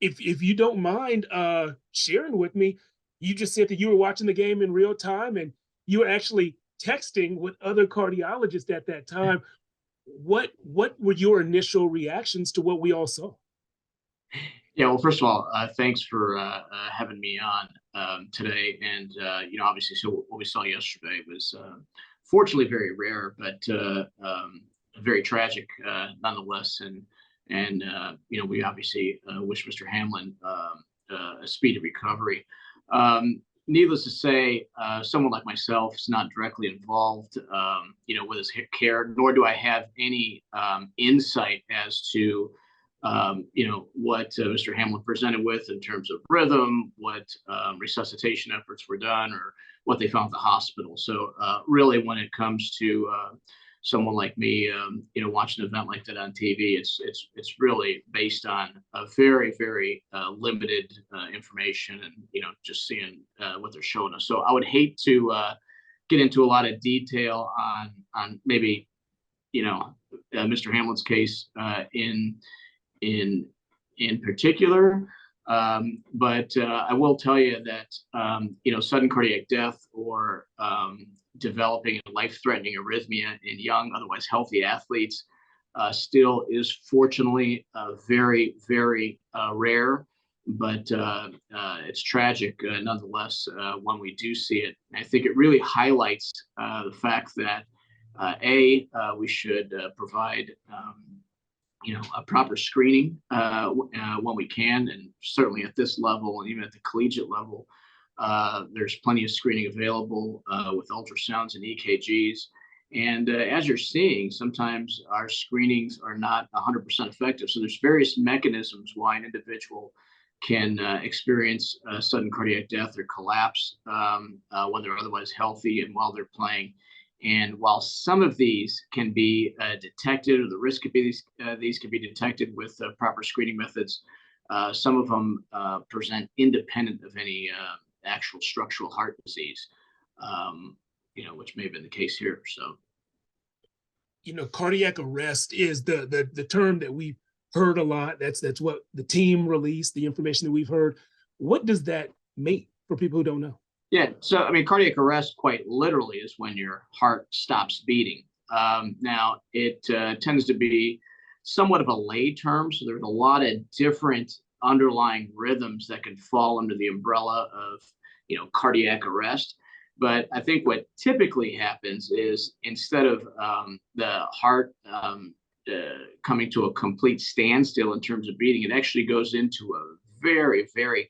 if you don't mind sharing with me, you just said that you were watching the game in real time and you were actually texting with other cardiologists at that time. What were your initial reactions to what we all saw? Yeah, well, first of all, thanks for having me on today. And obviously, so what we saw yesterday was fortunately very rare, but very tragic nonetheless. And we obviously wish Mr. Hamlin a speedy recovery. Needless to say, someone like myself is not directly involved, with his care, nor do I have any insight as to what Mr. Hamlin presented with in terms of rhythm, what resuscitation efforts were done, or what they found at the hospital. So really, when it comes to someone like me, watching an event like that on TV, it's really based on a very, very limited information, and just seeing what they're showing us. So I would hate to get into a lot of detail on maybe Mr. Hamlin's case in particular. But I will tell you that sudden cardiac death or developing a life-threatening arrhythmia in young, otherwise healthy athletes still is fortunately very, very rare. But it's tragic nonetheless when we do see it. And I think it really highlights the fact that we should provide a proper screening when we can, and certainly at this level and even at the collegiate level, there's plenty of screening available with ultrasounds and EKGs. And as you're seeing, sometimes our screenings are not 100% effective. So there's various mechanisms why an individual can experience sudden cardiac death or collapse when they're otherwise healthy and while they're playing. And while some of these can be detected, or the risk could be these can be detected with proper screening methods, some of them present independent of any actual structural heart disease, which may have been the case here. So, cardiac arrest is the term that we've heard a lot. That's what the team released, the information that we've heard. What does that mean for people who don't know? Yeah, so I mean, cardiac arrest quite literally is when your heart stops beating. Now, it tends to be somewhat of a lay term, so there's a lot of different underlying rhythms that can fall under the umbrella of, cardiac arrest. But I think what typically happens is instead of the heart coming to a complete standstill in terms of beating, it actually goes into a very, very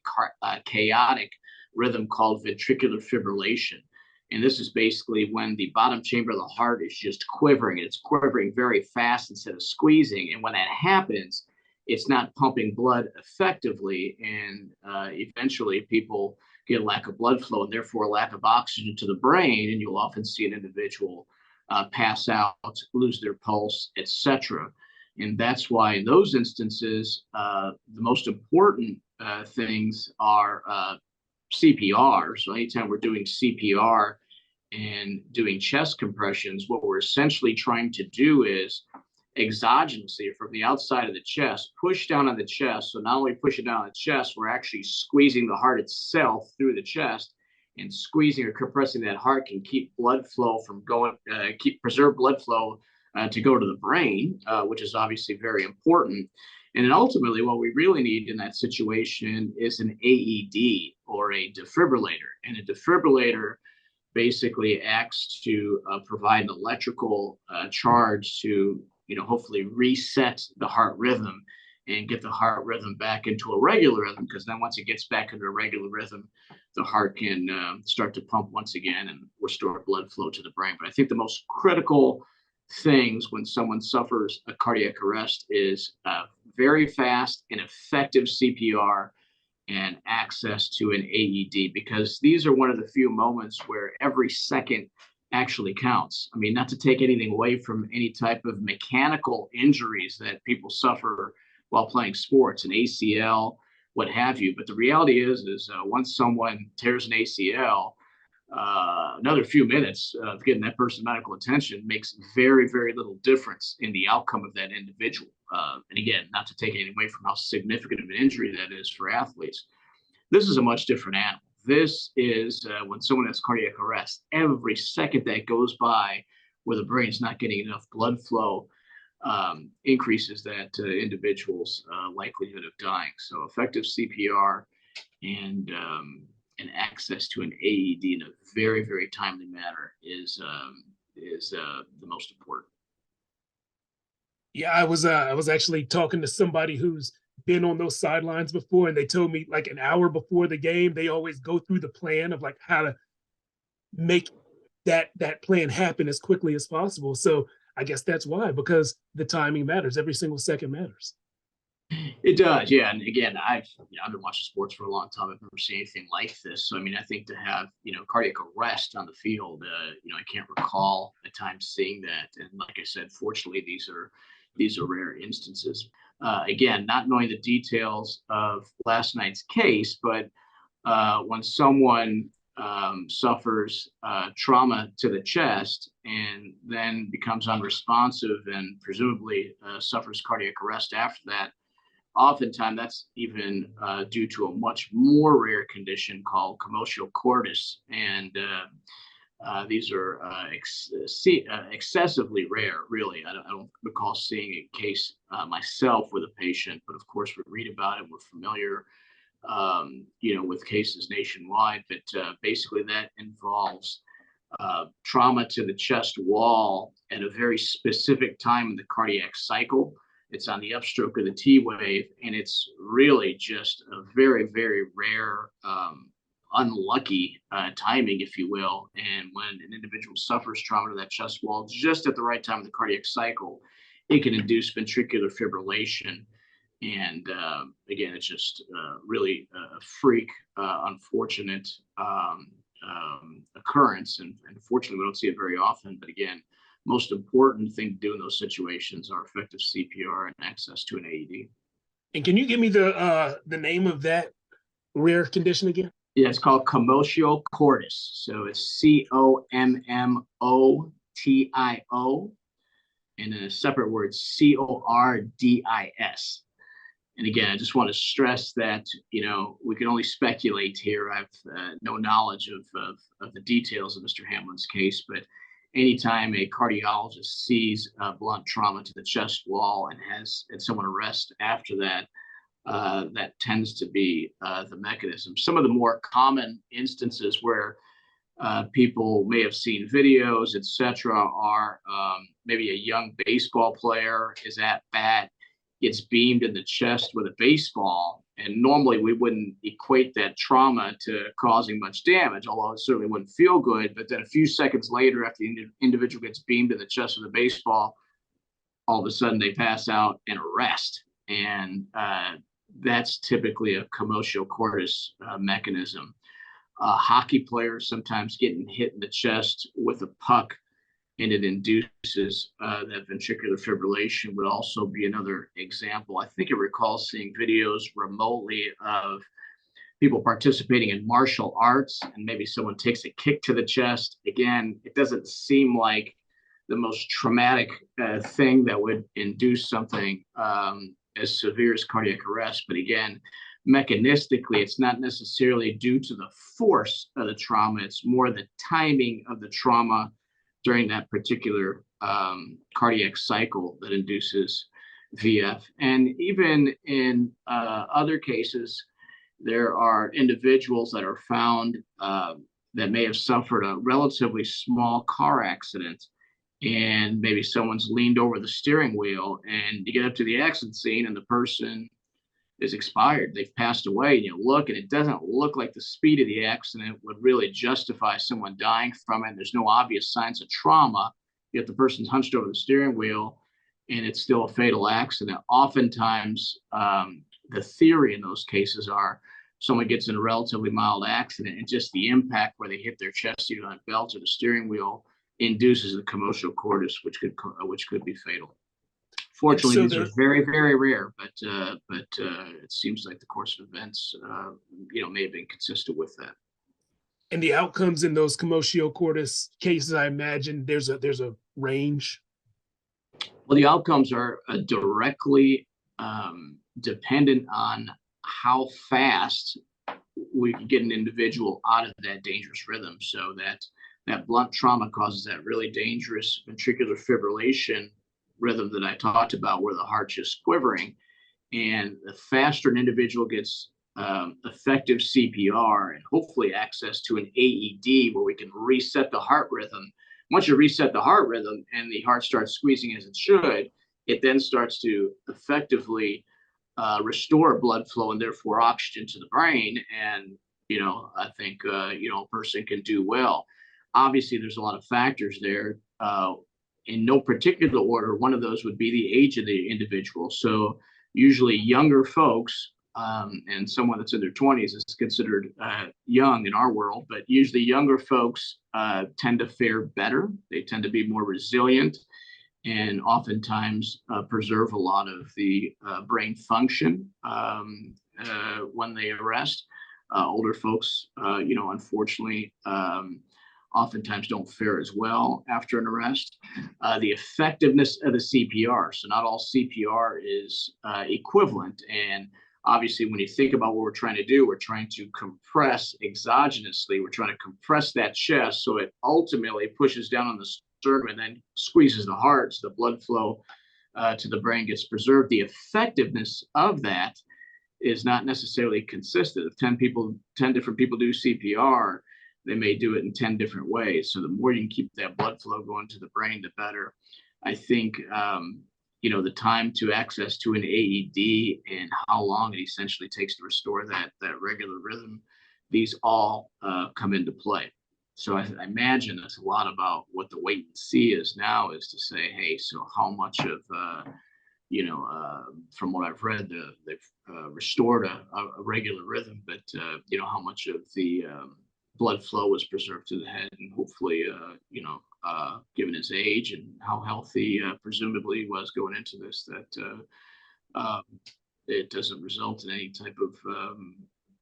chaotic rhythm called ventricular fibrillation. And this is basically when the bottom chamber of the heart is just quivering. It's quivering very fast instead of squeezing. And when that happens, it's not pumping blood effectively. And eventually people get a lack of blood flow and therefore a lack of oxygen to the brain. And you'll often see an individual pass out, lose their pulse, etc. And that's why in those instances, the most important things are CPR. So anytime we're doing CPR and doing chest compressions, what we're essentially trying to do is exogenously from the outside of the chest, push down on the chest. So not only push it down on the chest, we're actually squeezing the heart itself through the chest, and squeezing or compressing that heart can keep blood flow from going, preserve blood flow to go to the brain, which is obviously very important. And then ultimately, what we really need in that situation is an AED or a defibrillator. And a defibrillator basically acts to provide an electrical charge to, hopefully reset the heart rhythm and get the heart rhythm back into a regular rhythm. Because then once it gets back into a regular rhythm, the heart can start to pump once again and restore blood flow to the brain. But I think the most critical things when someone suffers a cardiac arrest is very fast and effective CPR and access to an AED, because these are one of the few moments where every second actually counts. I mean, not to take anything away from any type of mechanical injuries that people suffer while playing sports, an ACL, what have you. But the reality is once someone tears an ACL, another few minutes of getting that person medical attention makes very, very little difference in the outcome of that individual. And again, not to take anything away from how significant of an injury that is for athletes. This is a much different animal. This is when someone has cardiac arrest, every second that goes by where the brain's not getting enough blood flow increases that individual's likelihood of dying. So effective CPR and access to an AED in a very, very timely manner is the most important. Yeah, I was actually talking to somebody who's been on those sidelines before, and they told me like an hour before the game, they always go through the plan of like how to make that plan happen as quickly as possible. So I guess that's why, because the timing matters. Every single second matters. It does, yeah. And again, I've been watching sports for a long time. I've never seen anything like this. So I mean, I think to have cardiac arrest on the field, I can't recall at times seeing that. And like I said, fortunately, these are rare instances. Again, not knowing the details of last night's case, but when someone suffers trauma to the chest and then becomes unresponsive and presumably suffers cardiac arrest after that, oftentimes that's even due to a much more rare condition called commotio cordis. And these are excessively rare, really. I don't recall seeing a case myself with a patient, but of course we read about it. We're familiar, with cases nationwide. But basically that involves trauma to the chest wall at a very specific time in the cardiac cycle. It's on the upstroke of the T wave, and it's really just a very, very rare, unlucky timing, if you will. And when an individual suffers trauma to that chest wall just at the right time of the cardiac cycle, it can induce ventricular fibrillation. And again, it's just really a freak, unfortunate occurrence. And fortunately, we don't see it very often. But again, most important thing to do in those situations are effective CPR and access to an AED. And can you give me the name of that rare condition again? Yeah, it's called commotio cordis. So it's COMMOTIO, and then a separate word, CORDIS. And again, I just want to stress that we can only speculate here. I've no knowledge of the details of Mr. Hamlin's case, but anytime a cardiologist sees blunt trauma to the chest wall and has someone arrest after that, that tends to be the mechanism. Some of the more common instances where people may have seen videos, etc., are maybe a young baseball player is at bat, gets beamed in the chest with a baseball. And normally we wouldn't equate that trauma to causing much damage, although it certainly wouldn't feel good. But then a few seconds later, after the individual gets beamed in the chest with a baseball, all of a sudden they pass out and arrest. And that's typically a commotio cordis mechanism. Hockey players sometimes getting hit in the chest with a puck, and it induces that ventricular fibrillation would also be another example. I think I recall seeing videos remotely of people participating in martial arts, and maybe someone takes a kick to the chest. Again, it doesn't seem like the most traumatic thing that would induce something as severe as cardiac arrest. But again, mechanistically, it's not necessarily due to the force of the trauma. It's more the timing of the trauma during that particular cardiac cycle that induces VF. And even in other cases, there are individuals that are found that may have suffered a relatively small car accident, and maybe someone's leaned over the steering wheel, and you get up to the accident scene and the person is expired. They've passed away, and you look and it doesn't look like the speed of the accident would really justify someone dying from it. There's no obvious signs of trauma, yet the person's hunched over the steering wheel and it's still a fatal accident. Oftentimes, the theory in those cases are someone gets in a relatively mild accident and just the impact where they hit their chest, either on belt or the steering wheel, induces the commotio cordis, which could be fatal. Fortunately, these are very, very rare, but it seems like the course of events, may have been consistent with that. And the outcomes in those commotio cordis cases, I imagine there's a range. Well, the outcomes are directly dependent on how fast we can get an individual out of that dangerous rhythm. So that blunt trauma causes that really dangerous ventricular fibrillation rhythm that I talked about, where the heart's just quivering. And the faster an individual gets effective CPR and hopefully access to an AED where we can reset the heart rhythm. Once you reset the heart rhythm and the heart starts squeezing as it should, it then starts to effectively restore blood flow and therefore oxygen to the brain. And, I think, a person can do well. Obviously, there's a lot of factors there. In no particular order, one of those would be the age of the individual. So usually younger folks, and someone that's in their 20s is considered young in our world, but usually younger folks tend to fare better. They tend to be more resilient and oftentimes preserve a lot of the brain function when they arrest. Older folks, unfortunately, oftentimes don't fare as well after an arrest. The effectiveness of the CPR. So not all CPR is equivalent. And obviously, when you think about what we're trying to do, we're trying to compress exogenously. We're trying to compress that chest so it ultimately pushes down on the sternum and then squeezes the heart so the blood flow to the brain gets preserved. The effectiveness of that is not necessarily consistent. If 10 different people do CPR, they may do it in 10 different ways. So the more you can keep that blood flow going to the brain, the better. I think, the time to access to an AED and how long it essentially takes to restore that regular rhythm, these all come into play. So I imagine that's a lot about what the wait and see is now, is to say, hey, so how much of, from what I've read, they've restored a regular rhythm, but, how much of the blood flow was preserved to the head, and hopefully, given his age and how healthy presumably he was going into this, that it doesn't result in any type of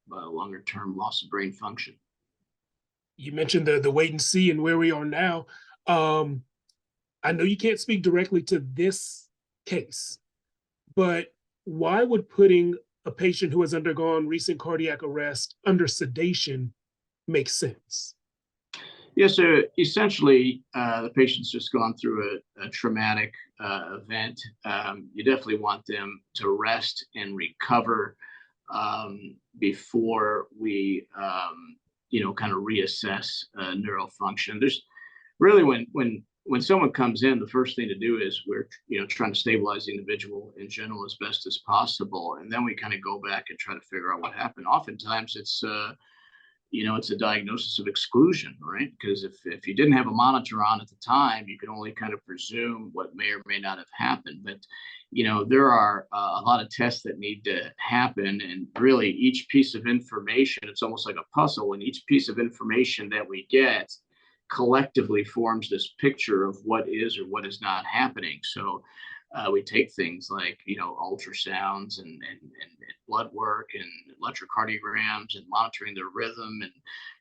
longer term loss of brain function. You mentioned the wait and see and where we are now. I know you can't speak directly to this case, but why would putting a patient who has undergone recent cardiac arrest under sedation make sense? Yeah, so essentially, the patient's just gone through a traumatic event. You definitely want them to rest and recover before we, kind of reassess neural function. There's really, when someone comes in, the first thing to do is we're, trying to stabilize the individual in general as best as possible, and then we kind of go back and try to figure out what happened. Oftentimes, it's a diagnosis of exclusion, right? Because if you didn't have a monitor on at the time, you can only kind of presume what may or may not have happened. But, there are a lot of tests that need to happen. And really, each piece of information, it's almost like a puzzle. And each piece of information that we get collectively forms this picture of what is or what is not happening. So we take things like, ultrasounds and blood work and electrocardiograms and monitoring their rhythm and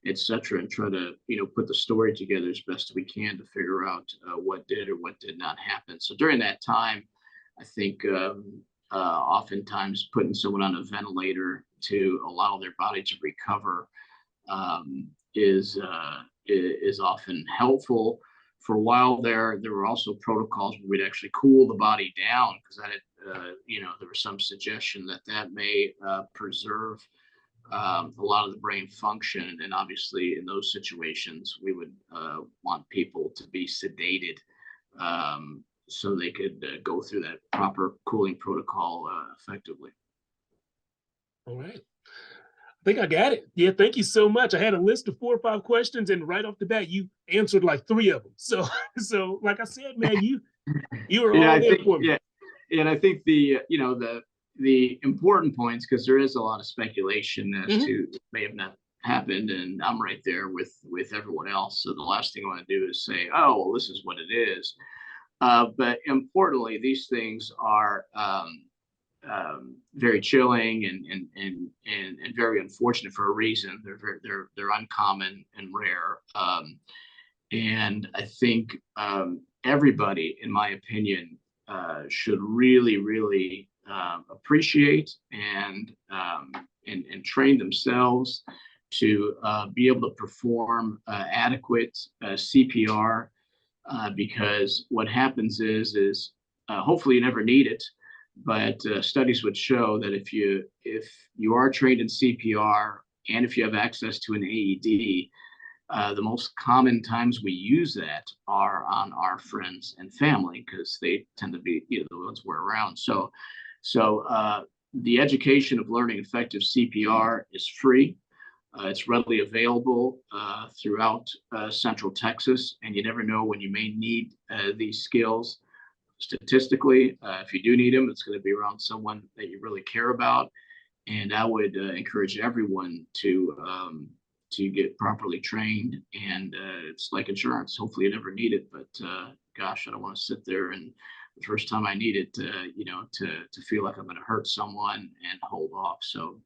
et cetera, and try to, put the story together as best we can to figure out what did or what did not happen. So during that time, I think oftentimes putting someone on a ventilator to allow their body to recover is often helpful. For a while there were also protocols where we'd actually cool the body down, because there was some suggestion that may preserve a lot of the brain function. And obviously, in those situations, we would want people to be sedated so they could go through that proper cooling protocol effectively. All right. I think I got it. Yeah, thank you so much. I had a list of 4 or 5 questions, and right off the bat, you answered like 3 of them. So like I said, man, you were all there for me. Yeah, and I think the important points, because there is a lot of speculation as to may have not happened, and I'm right there with everyone else. So the last thing I want to do is say, oh, well, this is what it is. But importantly, these things are very chilling and and very unfortunate for a reason. They're uncommon and rare. And I think everybody, in my opinion, should really appreciate and train themselves to be able to perform adequate CPR, because what happens is hopefully you never need it, but studies would show that if you are trained in CPR and if you have access to an AED, the most common times we use that are on our friends and family, because they tend to be the ones we're around. So the education of learning effective CPR is free. It's readily available throughout Central Texas, and you never know when you may need these skills. Statistically, if you do need them, it's going to be around someone that you really care about. And I would encourage everyone to get properly trained. And it's like insurance. Hopefully you never need it, but gosh, I don't want to sit there and the first time I need it, to feel like I'm going to hurt someone and hold off. So,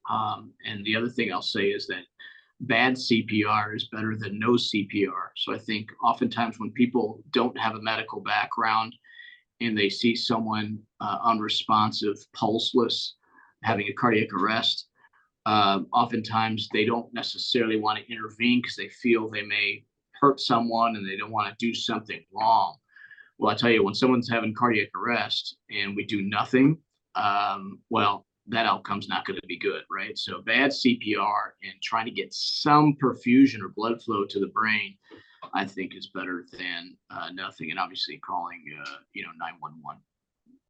and the other thing I'll say is that bad CPR is better than no CPR. So I think oftentimes when people don't have a medical background and they see someone unresponsive, pulseless, having a cardiac arrest, oftentimes they don't necessarily want to intervene because they feel they may hurt someone and they don't want to do something wrong. Well, I tell you, when someone's having cardiac arrest and we do nothing, well, that outcome's not going to be good, right? So bad CPR and trying to get some perfusion or blood flow to the brain, I think, is better than nothing. And obviously calling, 911.